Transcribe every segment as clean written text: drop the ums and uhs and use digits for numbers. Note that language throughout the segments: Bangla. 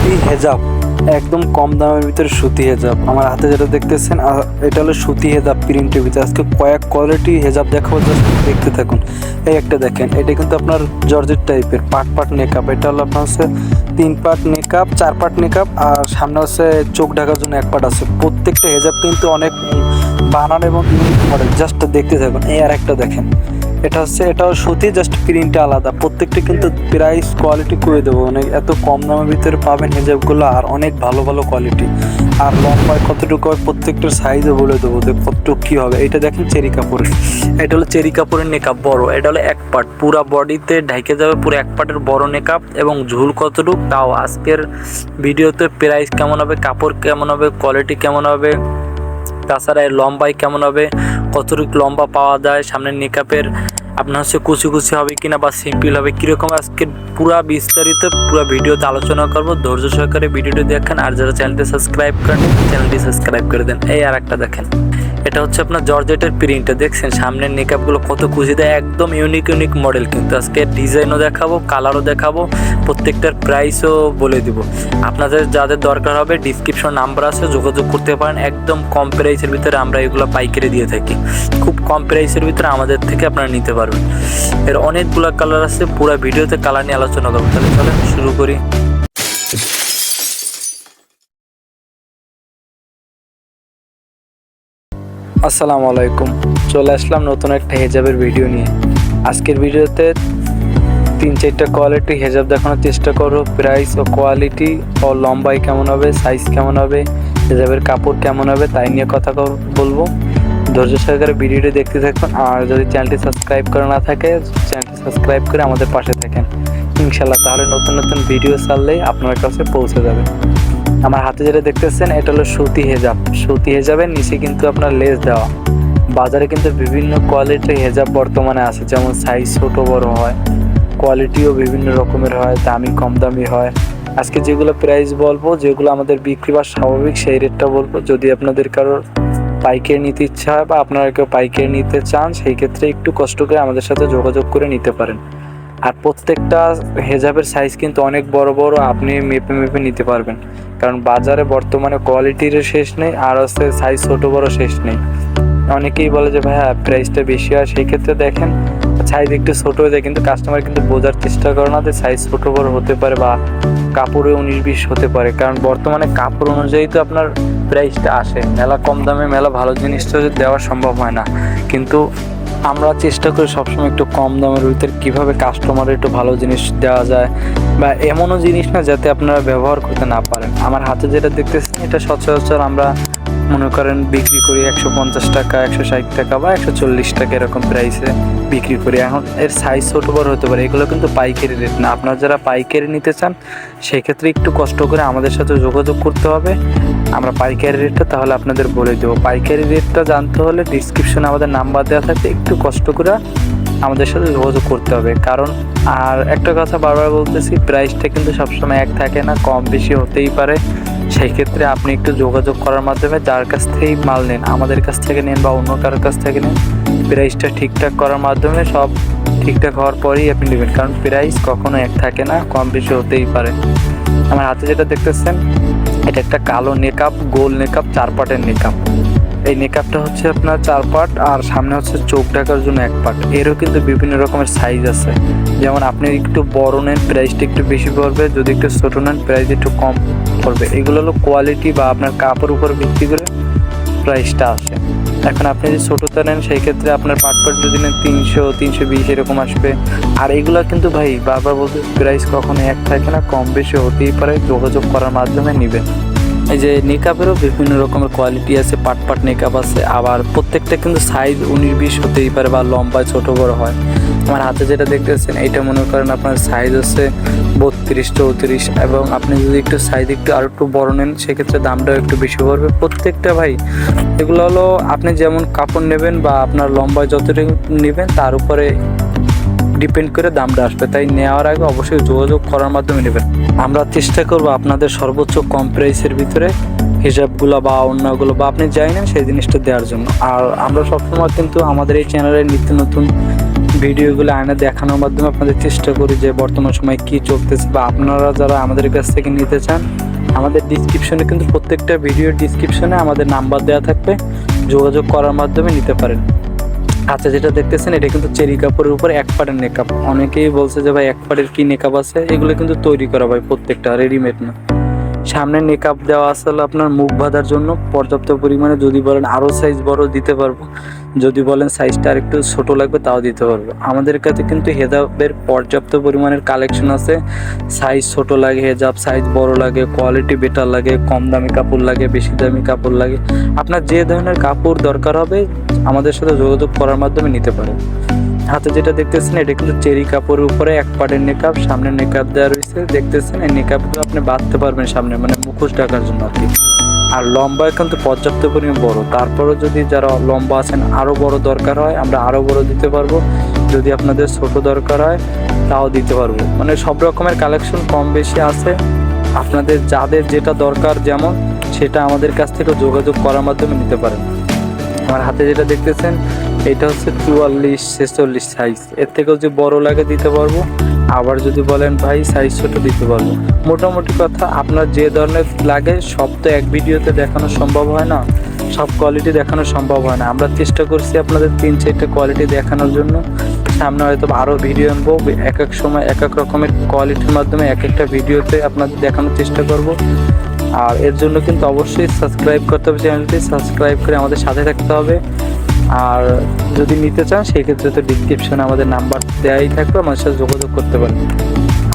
সুতি হেজাব, একদম কম দামের ভিতরে সুতি হেজাব। আমার হাতে যেটা দেখতেছেন এটা হলো সুতি হেজাব প্রিন্টের ভিতরে। আজকে কয়েক কোয়ালিটি হেজাব দেখাবো, জাস্ট দেখতে থাকুন। এই একটা দেখেন, এটা কিন্তু আপনার জর্জেট টাইপের পাট পাট নেকআপ। এটা হলো আপনার হচ্ছে 3 পাট নেকআপ, 4 পাট নেকআপ, আর সামনে হচ্ছে চোখ ঢাকার জন্য 1 পাট আছে। প্রত্যেকটা হেজাব কিন্তু অনেক বানান এবং ইউনিক মডেল, জাস্ট দেখতে থাকুন। এই আর একটা দেখেন, এটাও সুতি, জাস্ট প্রিন্টটা আলাদা। প্রত্যেকটা কিন্তু প্রাইস কোয়ালিটি করে দেবো, অনেক এত কম দামের ভিতরে পাবেন হিজাবগুলো, আর অনেক ভালো ভালো কোয়ালিটি। আর লম্বায় কতটুকু হবে প্রত্যেকটার সাইজও বলে দেবো যে কতটুকু কী হবে। এটা দেখেন চেরি কাপড়ের, এটা হলো চেরি কাপড়ের নেকআপ বড়। এটা হলো 1 পাট, পুরা বডিতে ঢাকে যাবে পুরো 1 পাটের বড় নেকআপ। এবং ঝুল কতটুকু তাও আজকের ভিডিওতে প্রাইস কেমন হবে, কাপড় কেমন হবে, কোয়ালিটি কেমন হবে, তাছাড়া এর লম্বাই কেমন হবে, কতটুকু লম্বা পাওয়া যায়, সামনের নেকআপের আপনার হচ্ছে কুচি কুচি হবে কিনা বা সিম্পল হবে কীরকম, আজকে পুরা বিস্তারিত পুরো ভিডিওতে আলোচনা করব। ধৈর্য সহকারে ভিডিওটি দেখেন, আর যারা চ্যানেলটি সাবস্ক্রাইব করেন চ্যানেলটি সাবস্ক্রাইব করে দেন। এই আর একটা দেখেন, এটা হচ্ছে আপনার জর্জেটের প্রিন্টটা, দেখছেন সামনের নেকআপগুলো কত কুচি দেয়, একদম ইউনিক মডেল। কিন্তু আজকে ডিজাইনও দেখাবো, কালারও দেখাবো, প্রত্যেকটার প্রাইসও বলে দিব। আপনাদের যাদের দরকার হবে ডিসক্রিপশন নাম্বার আছে, যোগাযোগ করতে পারেন। একদম কম প্রাইসের ভিতরে আমরা এগুলো পাইকারি দিয়ে থাকি, খুব কম প্রাইসের ভিতরে আমাদের থেকে আপনারা নিতে পারবেন। এর অনেকগুলো কালার আছে, পুরো ভিডিওতে কালার নিয়ে আলোচনা করবো। তাহলে চলেন শুরু করি। আসসালামু আলাইকুম, চলে আসলাম নতুন একটা হেজাবের ভিডিও নিয়ে। আজকের ভিডিওতে 3-4টা কোয়ালিটি হেজাব দেখানোর চেষ্টা করব। প্রাইস ও কোয়ালিটি ও লম্বাই কেমন হবে, সাইজ কেমন হবে, হেজাবের কাপড় কেমন হবে তাই নিয়ে কথা বলবো। ধৈর্য সহকারে ভিডিওটি দেখতে থাকুন। আর যদি চ্যানেলটি সাবস্ক্রাইব করা না থাকে, চ্যানেলটি সাবস্ক্রাইব করে আমাদের পাশে থাকেন ইনশাল্লাহ, তাহলে নতুন ভিডিও ছাড়লেই আপনার কাছে পৌঁছে যাবে। আমার হাতে যেটা দেখতেছেন এটা হলো সুতি হেজাব। সুতি হেজাবের নিচে কিন্তু আপনার লেস দেওয়া। বাজারে কিন্তু বিভিন্ন কোয়ালিটির হেজাব বর্তমানে আছে, যেমন সাইজ ছোট বড় হয়, কোয়ালিটিও বিভিন্ন রকমের হয়, দামি কম দামি হয়। আজকে যেগুলো প্রাইস বলবো, যেগুলো আমাদের বিক্রি বা স্বাভাবিক সেই রেটটা বলবো। যদি আপনাদের কারোর পাইকারি নিতে ইচ্ছা হয় বা আপনারা কেউ পাইকারি নিতে চান, সেই ক্ষেত্রে একটু কষ্ট করে আমাদের সাথে যোগাযোগ করে নিতে পারেন। আর প্রত্যেকটা হেজাবের সাইজ কিন্তু অনেক বড় বড়, আপনি মেপে নিতে পারবেন। কারণ বাজারে বর্তমানে কোয়ালিটির শেষ নেই, আর হচ্ছে সাইজ ছোট বড় শেষ নেই। অনেকেই বলে যে ভাইয়া প্রাইসটা বেশি হয়, সেই ক্ষেত্রে দেখেন সাইজ একটু ছোট হয়ে যায়, কিন্তু কাস্টমার কিন্তু বোঝার চেষ্টা করে না যে সাইজ ছোট বড় হতে পারে বা কাপড়ে 19-20 হতে পারে। কারণ বর্তমানে কাপড় অনুযায়ী তো আপনার প্রাইসটা আসে। মেলা কম দামে মেলা ভালো জিনিসটা দেওয়া সম্ভব হয় না, কিন্তু আমরা চেষ্টা করি সবসময় একটু কম দামের ভিতরে কীভাবে কাস্টমারের একটু ভালো জিনিস দেওয়া যায়, বা এমনও জিনিস না যাতে আপনারা ব্যবহার করতে না পারেন। আমার হাতে যেটা দেখতেছেন এটা সচরাচর আমরা মনে করেন বিক্রি করি 150 টাকা, 160 টাকা বা 140 টাকা এরকম প্রাইসে বিক্রি করি। এখন এর সাইজ ছোটো বড় হতে পারে, এগুলো কিন্তু পাইকারি রেট না। আপনারা যারা পাইকারি নিতে চান সেক্ষেত্রে একটু কষ্ট করে আমাদের সাথে যোগাযোগ করতে হবে। আমরা পাইকারি রেটটা তাহলে আপনাদের বলে দেবো। পাইকারি রেটটা জানতে হলে ডিসক্রিপশনে আমাদের নাম্বার দেওয়া থাকবে, একটু কষ্ট করে আমাদের সাথে যোগাযোগ করতে হবে। কারণ আর একটা কথা বারবার বলতেছি, প্রাইসটা কিন্তু সবসময় এক থাকে না, কম বেশি হতেই পারে। সেই ক্ষেত্রে আপনি একটু যোগাযোগ করার মাধ্যমে যার কাছ থেকেই মাল নেন, আমাদের কাছ থেকে নেন বা অন্য কারোর কাছ থেকে নেন, প্রাইসটা ঠিকঠাক করার মাধ্যমে সব ঠিকঠাক হওয়ার পরেই আপনি নেবেন। কারণ প্রাইস কখনো এক থাকে না, কম বেশি হতেই পারে। আমার হাতে যেটা দেখতেছেন এটা একটা কালো নেকআপ, গোল নেকআপ, 4 পাটের নেকআপ। এই নেকআপটা হচ্ছে আপনার 4 পাট, আর সামনে হচ্ছে চোখ ঢাকার জন্য 1 পাট। এরও কিন্তু বিভিন্ন রকমের সাইজ আছে, যেমন আপনি একটু বড় নেন প্রাইসটা একটু বেশি পড়বে, যদি একটু ছোটো নেন প্রাইস একটু কম পড়বে। এগুলো হলো কোয়ালিটি বা আপনার কাপড় উপর ভিত্তি করে প্রাইসটা আসে। এখন আপনি যদি ছোটোটা নেন সেই ক্ষেত্রে আপনার পাট যদি নেন 300-320 এরকম আসবে। আর এগুলো কিন্তু ভাই বারবার বলতে প্রাইস কখনো এক থাকে না, কম বেশি হতেই পারে, যোগাযোগ করার মাধ্যমে নেবেন। এই যে নেকআপেরও বিভিন্ন রকমের কোয়ালিটি আছে, পাট নেকআপ আছে, আবার প্রত্যেকটা কিন্তু সাইজ 19-20 হতেই পারে বা লম্বায় ছোটো বড় হয়। আমার হাতে যেটা দেখতেছেন এইটা মনে করেন আপনার সাইজ হচ্ছে 32-34, এবং আপনি যদি একটু সাইজ আর একটু বড় নেন সেক্ষেত্রে দামটাও একটু বেশি পড়বে। প্রত্যেকটা ভাই এগুলো হলো আপনি যেমন কাপড় নেবেন বা আপনার লম্বায় যতটুকু নেবেন তার উপরে ডিপেন্ড করে দামটা আসবে। তাই নেওয়ার আগে অবশ্যই যোগাযোগ করার মাধ্যমে নেবেন। আমরা চেষ্টা করবো আপনাদের সর্বোচ্চ কম প্রাইসের ভিতরে হিসাবগুলো বা অন্যগুলো বা আপনি যাই না সেই জিনিসটা দেওয়ার জন্য। আর আমরা সবসময় কিন্তু আমাদের এই চ্যানেলে নিত্য নতুন ভিডিওগুলো আয়না দেখানোর মাধ্যমে আপনাদের চেষ্টা করি যে বর্তমান সময় কী চলতেছে, বা আপনারা যারা আমাদের কাছ থেকে নিতে চান আমাদের ডিসক্রিপশনে কিন্তু প্রত্যেকটা ভিডিওর ডিসক্রিপশনে আমাদের নাম্বার দেওয়া থাকবে, যোগাযোগ করার মাধ্যমে নিতে পারেন। আচ্ছা, যেটা দেখতেছেন এটা কিন্তু চেরি কাপড়ের উপরে এক পাড়ের নেকআপ। অনেকেই বলছে যে ভাই এক পাড়ের কি নেকআপ আছে, এগুলো কিন্তু তৈরি করা ভাই, প্রত্যেকটা রেডিমেড না। সামনে নেকআপ দেওয়া আছে হলো আপনার মুখ বাঁধার জন্য পর্যাপ্ত পরিমাণে, যদি বলেন আরও সাইজ বড় দিতে পারবো, যদি বলেন সাইজটা আর একটু ছোটো লাগবে তাও দিতে পারবো। আমাদের কাছে কিন্তু হেজাবের পর্যাপ্ত পরিমাণের কালেকশন আছে। সাইজ ছোট লাগে হেজাব, সাইজ বড় লাগে, কোয়ালিটি বেটার লাগে, কম দামি কাপড় লাগে, বেশি দামি কাপড় লাগে, আপনার যে ধরনের কাপড় দরকার হবে আমাদের সাথে যোগাযোগ করার মাধ্যমে নিতে পারেন। হাতে যেটা দেখতেছেন এটা কিন্তু চেরি কাপড়ের উপরে এক পাড়ের নেকআপ, সামনে নেকআপ দেওয়া রয়েছে দেখতেছেন। এই নেকআপগুলো আপনি বাঁধতে পারবেন সামনে, মানে মুখোশ ঢাকার জন্য আর কি। আর লম্বা কিন্তু পর্যাপ্ত পরিমাণ বড়, তারপরেও যদি যারা লম্বা আছেন আরও বড় দরকার হয় আমরা আরও বড় দিতে পারবো, যদি আপনাদের ছোট দরকার হয় তাও দিতে পারবো। মানে সব রকমের কালেকশন কম বেশি আছে, আপনাদের যাদের যেটা দরকার যেমন সেটা আমাদের কাছ থেকে যোগাযোগ করার মাধ্যমে নিতে পারেন। আমার হাতে যেটা দেখতেছেন এটা হচ্ছে 44-46 সাইজ, এর থেকেও যে বড় লাগে দিতে পারবো, আবার যদি বলেন ভাই সাইজ ছোট দিতে পারবো। মোটামুটি কথা আপনার যে ধরনের লাগে সব তো এক ভিডিওতে দেখানো সম্ভব হয় না, সব কোয়ালিটি দেখানো সম্ভব হয় না। আমরা চেষ্টা করছি আপনাদের 3-4টা কোয়ালিটি দেখানোর জন্য, সামনে হয়তো আরও ভিডিও আনবো, এক এক সময় এক এক রকমের কোয়ালিটির মাধ্যমে এক একটা ভিডিওতে আপনাদের দেখানোর চেষ্টা করব। আর এর জন্য কিন্তু অবশ্যই সাবস্ক্রাইব করতে হবে, চ্যানেলটি সাবস্ক্রাইব করে আমাদের সাথে থাকতে হবে। আর যদি নিতে চান সেই ক্ষেত্রে তো ডিসক্রিপশনে আমাদের নাম্বার দেওয়াই থাকবে, আমাদের সাথে যোগাযোগ করতে পারেন।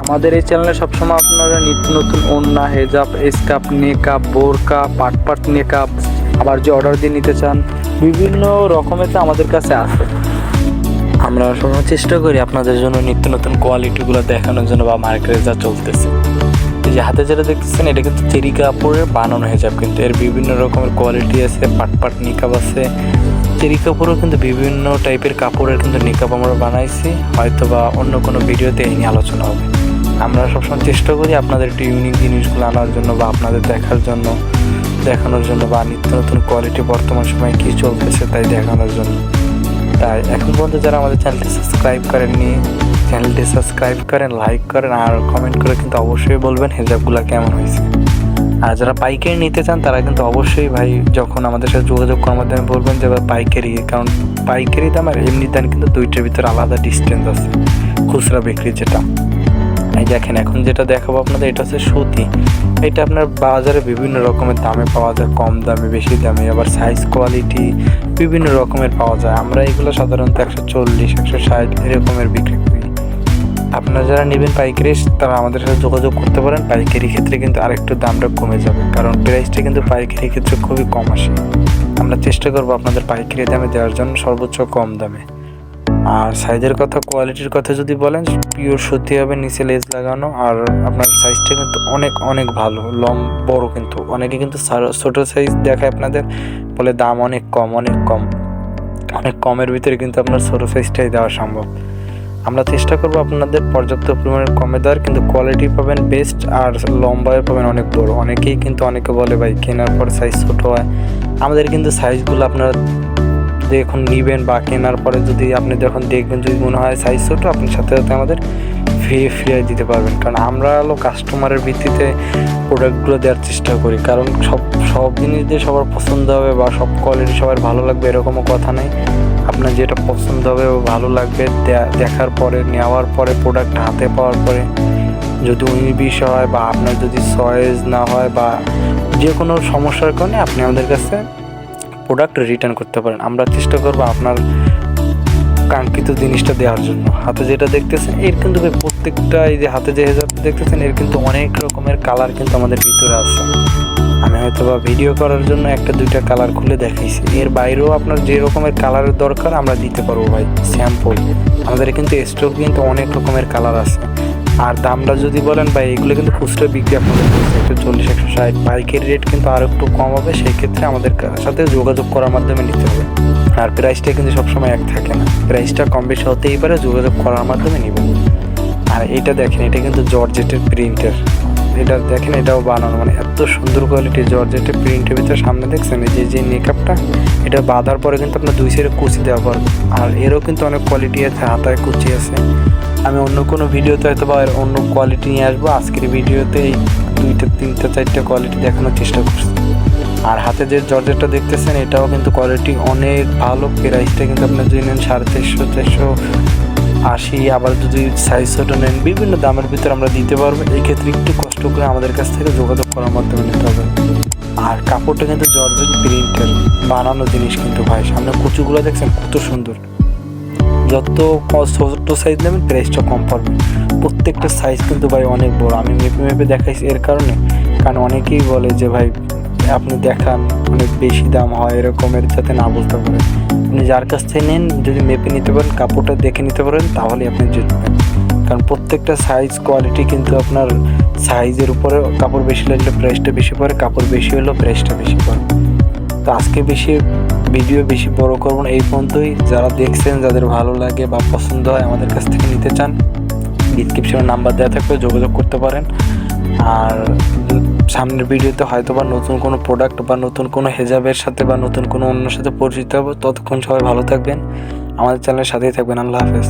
আমাদের এই চ্যানেলে সবসময় আপনারা নিত্য নতুন ওড়না, হেজাব, স্কার্ফ, নেকআপ, বোরকা, পাট নেকআপ, আবার যে অর্ডার দিয়ে নিতে চান বিভিন্ন রকমের তো আমাদের কাছে আছে। আমরা সবসময় চেষ্টা করি আপনাদের জন্য নিত্য নতুন কোয়ালিটিগুলো দেখানোর জন্য, বা মার্কেটে যা চলতেছে। এই যে হাতে যেটা দেখতেছেন এটা কিন্তু চেরি কাপড়ের বানানো হেজাব, কিন্তু এর বিভিন্ন রকমের কোয়ালিটি আছে, পাট নিকাব আছে। চেরি কাপড়ও কিন্তু বিভিন্ন টাইপের কাপড়ের কিন্তু নিকাব আমরা বানাইছি, হয়তো বা অন্য কোনো ভিডিওতে এই নিয়ে আলোচনা হবে। আমরা সবসময় চেষ্টা করি আপনাদের একটু ইউনিক জিনিসগুলো আনার জন্য, বা আপনাদের দেখানোর জন্য, বা নিত্য নতুন কোয়ালিটি বর্তমান সময়ে কী চলতেছে তাই দেখানোর জন্য। তাই এখন পর্যন্ত যারা আমাদের চ্যানেলটি সাবস্ক্রাইব করেননি, চ্যানেলটি সাবস্ক্রাইব করেন, লাইক করেন, আর কমেন্ট করে কিন্তু অবশ্যই বলবেন হেজাবগুলো কেমন হয়েছে। আর যারা পাইকারি নিতে চান তারা কিন্তু অবশ্যই ভাই যখন আমাদের সাথে যোগাযোগ করার মাধ্যমে বলবেন যে পাইকারি, কারণ পাইকারি দাম আর এমনি দাম কিন্তু দুইটার ভিতরে আলাদা ডিস্টেন্স আছে, খুচরা বিক্রি যেটা। এই দেখেন এখন যেটা দেখাবো আপনাদের এটা হচ্ছে সুতি। এটা আপনার বাজারে বিভিন্ন রকমের দামে পাওয়া যায়, কম দামে, বেশি দামে, আবার সাইজ কোয়ালিটি বিভিন্ন রকমের পাওয়া যায়। আমরা এগুলো সাধারণত 140-160 এরকমের বিক্রি করি। আপনারা যারা নেবেন পাইকারি তারা আমাদের সাথে যোগাযোগ করতে পারেন। পাইকারি ক্ষেত্রে কিন্তু আরেকটু দামটা কমে যাবে, কারণ প্রাইসটা কিন্তু পাইকারি ক্ষেত্রে খুবই কম আসে। আমরা চেষ্টা করবো আপনাদের পাইকারি দামে দেওয়ার জন্য, সর্বোচ্চ কম দামে। আর সাইজের কথা, কোয়ালিটির কথা যদি বলেন, পিওর সুতি হবে, নিচে লেজ লাগানো, আর আপনার সাইজটা কিন্তু অনেক অনেক ভালো, বড়। কিন্তু অনেকে কিন্তু ছোটো সাইজ দেখায় আপনাদের, বলে দাম অনেক কম, অনেক কমের ভিতরে কিন্তু আপনার ছোটো সাইজটাই দেওয়া সম্ভব। আমরা চেষ্টা করবো আপনাদের পর্যাপ্ত পরিমাণের কমে দেওয়ার, কিন্তু কোয়ালিটি পাবেন বেস্ট, আর লম্বায় পাবেন অনেক বড়। অনেকে বলে ভাই কেনার পর সাইজ ছোটো হয়, আমাদের কিন্তু সাইজগুলো আপনারা এখন নেবেন বা কেনার পরে যদি আপনি যখন দেখবেন যদি মনে হয় সাইজ ছোটো, আপনি সাথে সাথে আমাদের ফিরিয়ে দিতে পারবেন। কারণ আমরা হলো কাস্টমারের ভিত্তিতে প্রোডাক্টগুলো দেওয়ার চেষ্টা করি, কারণ সব জিনিস দিয়ে সবার পছন্দ হবে বা সব কোয়ালিটি সবার ভালো লাগবে এরকমও কথা নেই। আপনার যেটা পছন্দ হবে ও ভালো লাগবে দেখার পরে, নেওয়ার পরে, প্রোডাক্ট হাতে পাওয়ার পরে যদি 19-20 হয়, বা আপনার যদি চয়েস না হয়, বা যে কোনো সমস্যার কারণে আপনি আমাদের কাছে প্রোডাক্ট রিটার্ন করতে পারেন। আমরা চেষ্টা করবো আপনার কাঙ্ক্ষিত জিনিসটা দেওয়ার জন্য। হাতে যেটা দেখতেছেন এর কিন্তু প্রত্যেকটা, এই যে হাতে যে হেজাবটা দেখতেছেন এর কিন্তু অনেক রকমের কালার কিন্তু আমাদের ভিতরে আছে। আমি হয়তো বা ভিডিও করার জন্য 1-2টা কালার খুলে দেখাইছি, এর বাইরেও আপনার যে রকমের কালারের দরকার আমরা দিতে পারবো ভাই, স্যাম্পল। আমাদের কিন্তু স্টক কিন্তু অনেক রকমের কালার আছে। আর দামটা যদি বলেন ভাই, এগুলো কিন্তু খুচরা বিক্রি আপনাদের 140-160, পাইকারি রেট কিন্তু আরও একটু কম হবে। সেই ক্ষেত্রে আমাদের সাথে যোগাযোগ করার মাধ্যমে নিতে হবে। আর প্রাইসটা কিন্তু সবসময় এক থাকে না, প্রাইসটা কম বেশি হতেই পারে, যোগাযোগ করার মাধ্যমে নেবেন। আর এটা দেখেন, এটা কিন্তু জর্জেটের প্রিন্টের, এটা দেখেন, এটাও বানানো মানে এত সুন্দর কোয়ালিটি জর্জেটের প্রিন্টের ভিতরে। সামনে দেখছেন এই যে মেকআপটা, এটা বাঁধার পরে কিন্তু আপনার দুই সাইডে কুচি দেওয়া পারবে। আর এরও কিন্তু অনেক কোয়ালিটি আছে, হাতায় কুচি আছে। আমি অন্য কোনো ভিডিওতে হয়তো বা অন্য কোয়ালিটি নিয়ে আসবো, আজকের ভিডিওতে এই 2টা 3টা 4টা কোয়ালিটি দেখানোর চেষ্টা করছি। আর হাতে যে জর্জেটটা দেখতেছেন এটাও কিন্তু কোয়ালিটি অনেক ভালো। প্রাইসটা কিন্তু আপনার যদি নেন 350, 480, আবার যদি সাইজ ছোটো নেন বিভিন্ন দামের ভিতরে আমরা দিতে পারবো। এই ক্ষেত্রে একটু কষ্ট করে আমাদের কাছ থেকে যোগাযোগ করার মাধ্যমে নিতে হবে। আর কাপড়টা কিন্তু জর্জেট প্রিন্টের বানানো জিনিস কিন্তু ভাই। সামনে কুচুগুলো দেখছেন কত সুন্দর। যত ছোট সাইজ নেবেন প্রাইসটা কম পড়বে। প্রত্যেকটা সাইজ কিন্তু ভাই অনেক বড়। আমি মেপে মেপে দেখাইছি এর কারণে, কারণ অনেকেই বলে যে ভাই আপনি দেখান অনেক বেশি দাম হয়, এরকমের যাতে না বলতে পারেন। আপনি যার কাছ থেকে নেন যদি মেপে নিতে পারেন, কাপড়টা দেখে নিতে পারেন, তাহলে আপনি জিতবেন। কারণ প্রত্যেকটা সাইজ কোয়ালিটি কিন্তু আপনার সাইজের উপরে কাপড় বেশি লাগলে প্রাইসটা বেশি পড়ে, কাপড় বেশি হলেও প্রাইসটা বেশি পড়ে। তো আজকে ভিডিও বেশি বড় করব না, এই পর্যন্তই। যারা দেখছেন, যাদের ভালো লাগে বা পছন্দ হয় আমাদের কাছ থেকে নিতে চান, ডিসক্রিপশনে নাম্বার দেওয়া থাকবে, যোগাযোগ করতে পারেন। আর সামনের ভিডিওতে হয়তো বা নতুন কোনো প্রোডাক্ট বা নতুন কোনো হেজাবের সাথে বা নতুন কোনো অন্যের সাথে পরিচিত হবো। ততক্ষণ সবাই ভালো থাকবেন, আমাদের চ্যানেলের সাথেই থাকবেন। আল্লাহ হাফেজ।